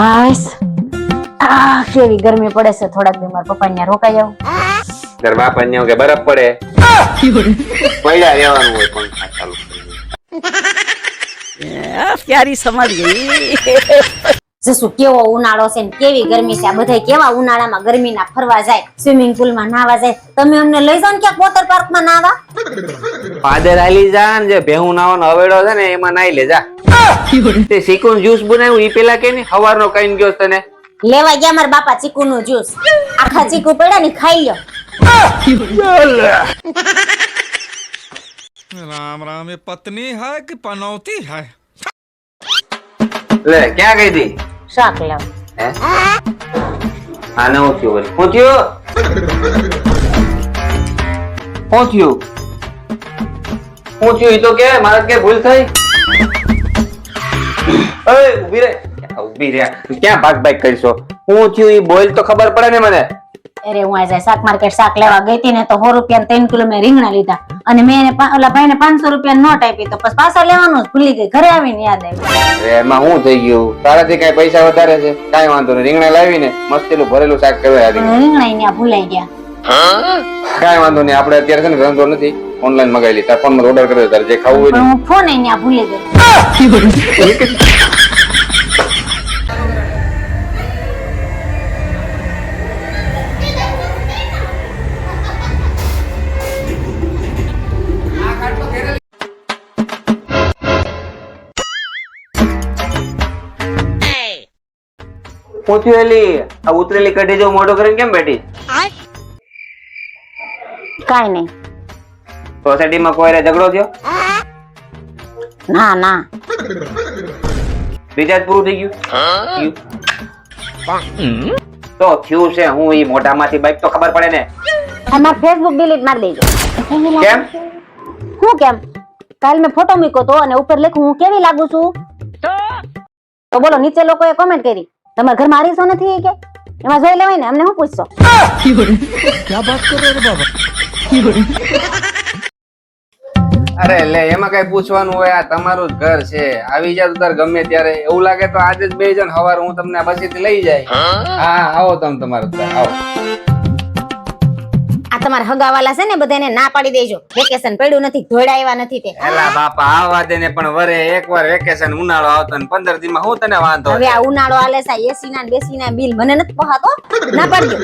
હાશ કેવી ગરમી પડે છે. થોડાક દી મારા પપ્પા ત્યાં રોકાઈ જાવ. તાર બાપા ને કે બરફ પડે પડ્યા રહેવાનું હોય પંખા ચાલુ प्यारी समझ गई જસુ કેવો ઉનાળો છે ને કેવી ગરમી છે. આ બધા કેવા ઉનાળામાં ગરમીના ફરવા જાય, સ્વિમિંગ પુલમાં નાહવા જાય. તમે અમને લઈ જાઓ ને ક્યાંક વોટર પાર્કમાં નાહવા. પાદર આલી જા ને જે ભેહું નાવાનો હવેડો છે ને એમાં નાઈ લે જા. તે સિકુન જ્યુસ બનાવ્યું ઈ પેલા કે ને હવારનો કઈન ગયો તને લેવા ગયા મારા બાપા ચીકુનું જ્યુસ. આખા ચીકુ પડ્યા ને ખાઈ લ્યો. राम राम ये पत्नी है कि पनौती है લે ક્યાં ગઈ તી શાક લાવ. હે આ નવું થયું વળી પહોંચ્યો ઈ તો કે મારા કે ભૂલ થઈ ઓય ઊભી રે ક્યાં ભાગ કરશો હું થયું ઈ બોલ તો ખબર પડે ને મને. અરે હું આજે શાક માર્કેટ શાક લેવા ગઈ હતી ને તો 100 રૂપિયા 3 કિલો મેં રીંગણા લીધા અને મેં એને ઓલા ભાઈને 500 રૂપિયા નોટ આપી તો પછી પાછા લેવાનું જ ભૂલી ગઈ. ઘરે આવીને યાદ આવ્યું. એમાં શું થઈ ગયું તારાથી કઈ પૈસા વધારે છે કાઈ વાંધો નહીં રીંગણા લાવીને મસ્તીનું ભરેલું શાક કરવા રીંગણા ત્યાં ભૂલાઈ ગયા. કાઈ વાંધો નહીં આપણે અત્યારે છે ને ધંધો નથી ઓનલાઈન મગાવી લી તાર ફોન માં ઓર્ડર કરી દે તારે જે ખાવું હોય પણ હું ફોન ત્યાં ભૂલી ગઈ. પહોંચ્યું એલી આ ઉતરેલી કઢી જો મોઢો કરીને કેમ બેઠી કાઈ નહીં. સોસાયટીમાં કોઈ રે ઝઘડો થયો ના ના રિચાર્જ પૂરું થઈ ગયું તો થયું છે હું ઈ મોઢામાંથી બાઈક તો ખબર પડે ને. અમાર ફેસબુક ડિલીટ મારી દેજો. કેમ હું કેમ કાલ મેં ફોટો મૂક્યો તો અને ઉપર લખ્યું હું કેવી લાગુ છું તો બોલો નીચે લોકોએ કોમેન્ટ કરી તમારા ઘરમાં આરીસો નથી કે એમાં જોઈ લેવાય ને અમને શું પૂછશો. क्या बात कर रहे हो बाबा અરે લે એમાં કઈ પૂછવાનું હોય આ તમારું જ ઘર છે આવી જા તાર ગમે ત્યારે એવું લાગે તો આજે જ બે જણ હવાર હું તમને બસીથી લઈ જાય. હા આવો તમે તમારું આવો. આ તમારા હગાવાલા છે ને બધાને ના પાડી દેજો વેકેશન પડ્યું નથી ધોળા આવ્યા નથી તે. એલા બાપા આવા દે ને પણ વરે એકવાર વેકેશન ઉનાળો આવતો ને 15 દી માં હું તને વાંધો. હવે આ ઉનાળો આલે છે એસી ના બેસી ના બિલ મને નથી પહાતો ના પાડજો.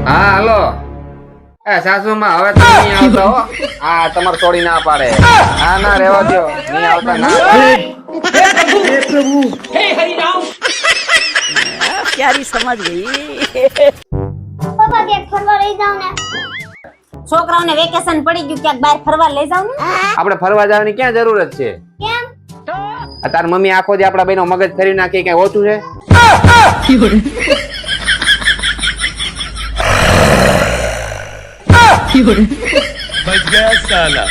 હા હાલો એ સાસુમાં હવે તો નહીં આવતા હો. આ તમાર છોડી ના પાડે. હા ના રહેવા દો નહીં આવતા ના. प्यारी समझ गई પપ્પા કે ફરવા લઈ જાવ ને. છોકરાઓને વેકેશન પડી ગયું ક્યાંક બહાર ફરવા લઈ જાવ ને. આપણે ફરવા જવાની ક્યાં જરૂરત છે કેમ તાર મમ્મી આખો દી આપડા બેનો મગજ ફેરવી નાખી કઈ ઓછું છે. बच गया साला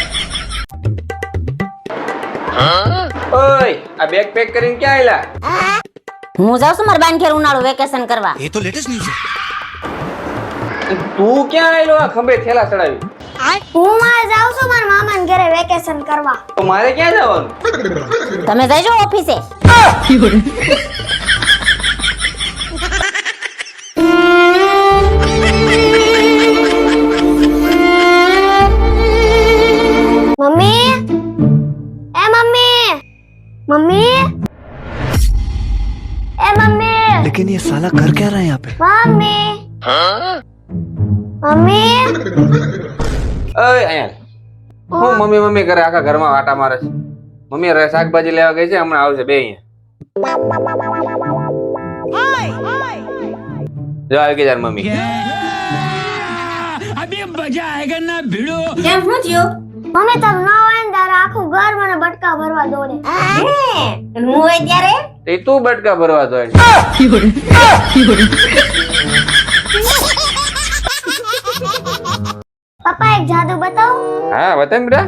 ઓય આ બેગ પેક કરીને ક્યાં આયલા. હું જાઉં છું મારા બાન ઘેર ઉનાળુ વેકેશન કરવા. ये तो लेटेस्ट न्यूज़ है તું ક્યાં આયલો આ ખંભે થેલા ચડાવી. હું માં જાઉં છું મારા મામાના ઘરે વેકેશન કરવા. તો મારે ક્યાં જવાનું. તમે જઈજો ઓફિસે. મમ્મી એ મમ્મી મમ્મી એ મમ્મી लेकिन ये साला कर क्या रहा है यहाँ पे મમ્મી મમ્મી ઓય અહીંયા હું મમ્મી મમ્મી કરે આખા ઘરમાં વાટા મારે છે. મમ્મી રે શાકભાજી લેવા ગઈ છે હમણાં આવશે બે અહીંયા. જો આવી ગઈ તાર મમ્મી. अभी मजा आएगा ना भिड़ो કેમ શું થયું? મમ્મી તમે ન હોય ને તારે આખું ઘર મને બટકા ભરવા દોડે. હું હોય ત્યારે એ તું બટકા ભરવા દો. પપ્પા એક જાદુ બતાવો. હા બતાવ બેટા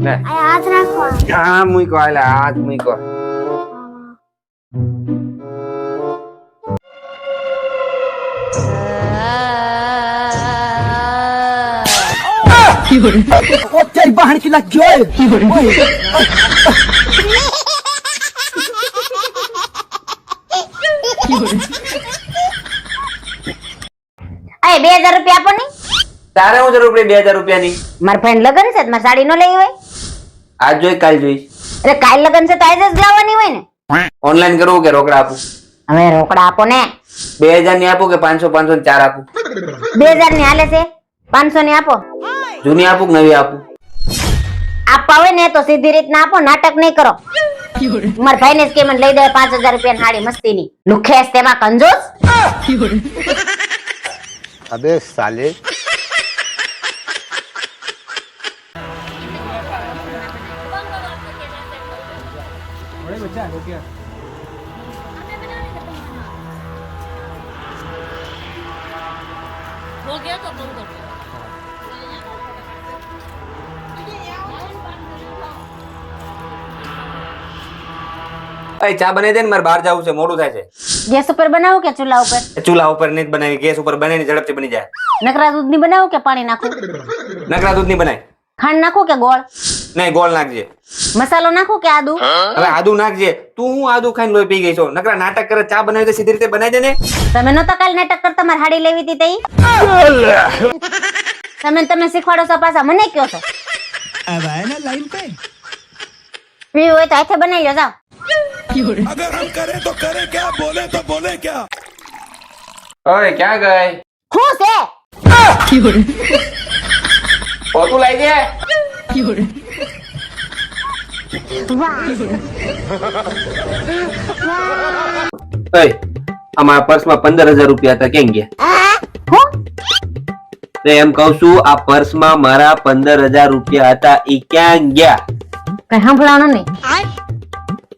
લે આ હાથ રાખવાનો. હા મૂકો આલે હાથ મૂકો. અરે 2000 રૂપિયા આપો ને. તારે હું જરૂર પડી 2000 રૂપિયાની? મારા ફ્રેન્ડ લગન છે મારે સાડી નો લઈ હોય. આજ જોઈ કાલ જોઈ. એટલે કાલ લગન છે તો આજે જ લાવવાની હોય ને. ઓનલાઈન કરવું કે રોકડા આપું? હવે રોકડા આપો ને. 2000 ની આપું કે 500 500 ની 4 આપું? 2000 ની હાલે છે, 500 ની આપો. જૂની આપું કે નવી આપું? આપવા હોય ને તો સીધી રીતના આપો, નાટક નહીં કરો. મારા ભાઈ ને કે મને લઈ દે 5000 રૂપિયા સાડી મસ્તી ની. લુખેસ તેમાં કંજૂસ. अबे साले એ ચા બનાવી દે ને, મારે બહાર જવું છે, મોડું થાય છે. ગેસ ઉપર બનાવું કે ચૂલા ઉપર? ચૂલા ઉપર નહીં બનાવી, ગેસ ઉપર બનાવીને ઝડપથી બની જાય. નકરા દૂધ ની બનાવું કે પાણી નાખું? નકરા દૂધ ની બનાય. ખાંડ નાખું કે ગોળ? નહીં, ગોળ નાખજે. મસાલો નાખું કે આદુ? હવે આદુ નાખજે. તું હું આદુ ખાઈને લોહી પી ગઈ છો? નકરા નાટક કરે, ચા બનાવી તો સીધી રીતે બનાવી દે ને. તમે નતો કાલ નાટક કરતા મારે હાડી લેવી હતી તઈ? તમે શીખવાડો છો પાછા મને કયો છો? अब आए ना लाइन पे। પીવું હોય તો હાથે બનાવી લો, જાઓ. अगर हम करें तो करें क्या, बोले तो बोले क्या। ઓય ક્યાં ગઈ? શું છે? પોતું લઈ દે. ઓય અમારા પર્સમાં 15000 રૂપિયા હતા, કેમ ગયા? હું? તો એમ કહું છું, આ પર્સમાં મારા 15000 રૂપિયા હતા, ઈ ક્યાં ગયા? કઈ સાંભળવાનું નહીં.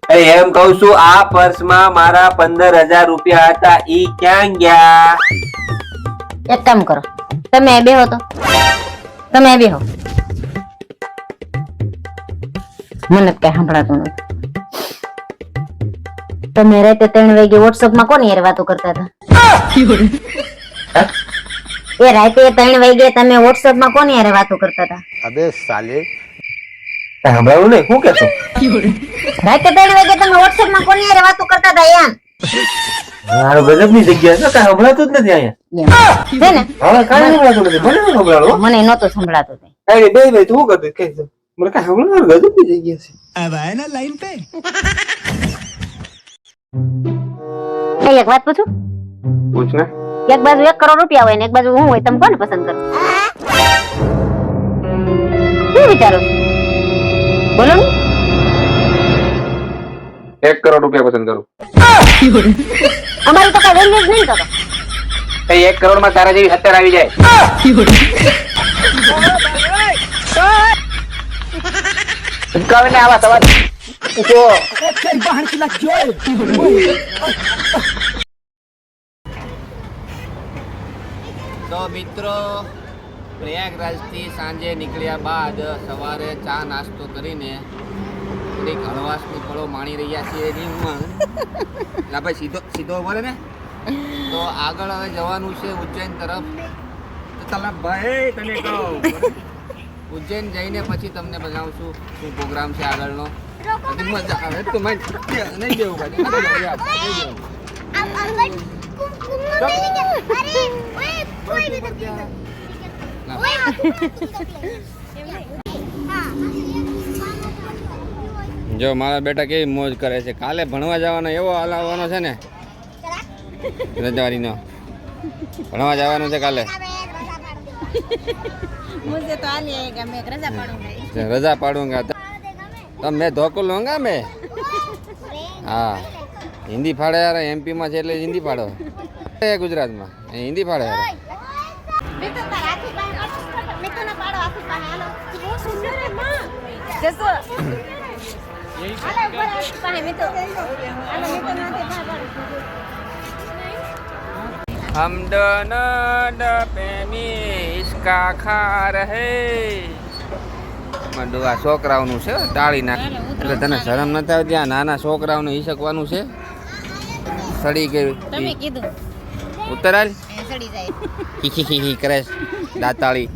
એમ કહું છું, આ પર્સમાં મારા 15000 રૂપિયા હતા, ઈ ક્યાં ગયા? એક કામ કરો, તમે બેહો તો. તમે બેહો. મને કઈ સાંભળાતું નથી. તમે રાતે 3 વાગે વોટ્સએપ માં કોની હારે વાતો કરતા હતા? એ રાતે 3 વાગે તમે વોટ્સએપ માં કોની હારે વાતો કરતા હતા? अबे साले સાંભળવું નહીં, શું કહેશો? રાતે 3 વાગે તમે વોટ્સએપ માં કોની હારે વાતો કરતા હતા એમ? મારો ગજબની જગ્યા છે, કાંઈ સંભળાતું જ નથી અહીંયા. એમ. છે ને? હવે કાંઈ સંભળાતું નથી, મને ન સંભળાવો. મને નહોતું સંભળાતું તે. કાંઈ નહીં, બે તું શું કરતી? કહી દો. મને કાંઈ સંભળાવું, ગજબની જગ્યા છે. अब आए ना लाइन पे। એક વાત પૂછું? પૂછ ને. એક બાજુ 1 કરોડ રૂપિયા હોય ને એક બાજુ હું હોય, તમે કોને પસંદ કરો? શું વિચારો છો? બોલો ને. 1 કરોડ રૂપિયા પસંદ કરું. અમારી તો કઈ વેલ્યુ જ નહીં તો. 1 કરોડ માં તારા જેવી 70 આવી જાય. ચમકાવે ને આવા સવાલ. જો તો મિત્રો, પ્રયાગરાજથી સાંજે નીકળ્યા બાદ સવારે ચા નાસ્તો કરીને થોડીક હળવાશની ફળો માણી રહ્યા છીએ રીંગમાં. લા ભાઈ સીધો સીધો બોલે ને. તો આગળ હવે જવાનું છે ઉજ્જૈન તરફ. તો તલા ભાઈ તને કહું, ઉજ્જૈન જઈને પછી તમને બતાવશું શું પ્રોગ્રામ છે આગળનો. બધી મજા આવે તો મને નહીં દેવું ભાઈ, નથી દેવું યાર, નહીં દેવું. જો મારા બેટા કેવી મોજ કરે છે. કાલે ભણવા જવાનો એવો હાલ આવવાનો છે ને, રજવારીનો ભણવા જવાનું છે કાલે. रजा पाड़ूंगा तो मैं धोको लूंगा मैं. हाँ हिंदी फाड़े यार, एमपी में છે એટલે હિન્દી फाड़ो, गुजरात में हिंदी फाड़े यार. हम दोनों प्रेमी इसका खा रहे. આ છોકરાઓનું છે, ટાળી નાખ. એટલે તને શરમ નથી આવતી? આ નાના છોકરાઓને હિસકવાનું છે. સડી ગયું તમે કીધું ઉતરાલ ખીખી ખીખી કરે દાતાળી.